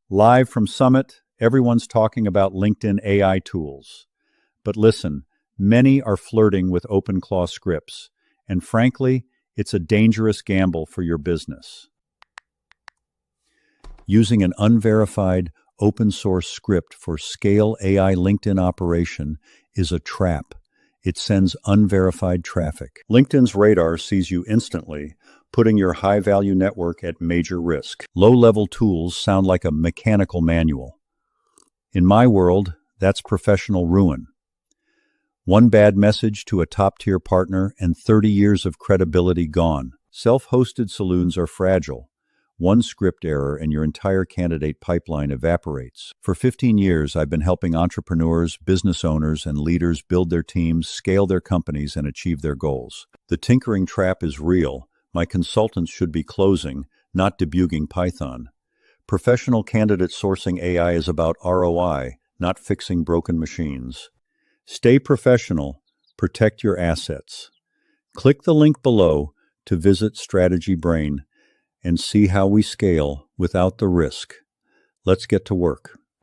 Live from Summit, everyone's talking about LinkedIn AI tools. But listen, many are flirting with OpenClaw scripts, and frankly, it's a dangerous gamble for your business. Using an unverified, open-source script for scale AI LinkedIn operation is a trap. It sends unverified traffic. LinkedIn's radar sees you instantly, putting your high-value network at major risk. Low-level tools sound like a mechanical manual. In my world, that's professional ruin. One bad message to a top-tier partner and 30 years of credibility gone. Self-hosted saloons are fragile. One script error and your entire candidate pipeline evaporates. For 15 years, I've been helping entrepreneurs, business owners, and leaders build their teams, scale their companies, and achieve their goals. The tinkering trap is real. My consultants should be closing, not debugging Python. Professional candidate sourcing AI is about ROI, not fixing broken machines. Stay professional. Protect your assets. Click the link below to visit StrategyBrain and see how we scale without the risk. Let's get to work.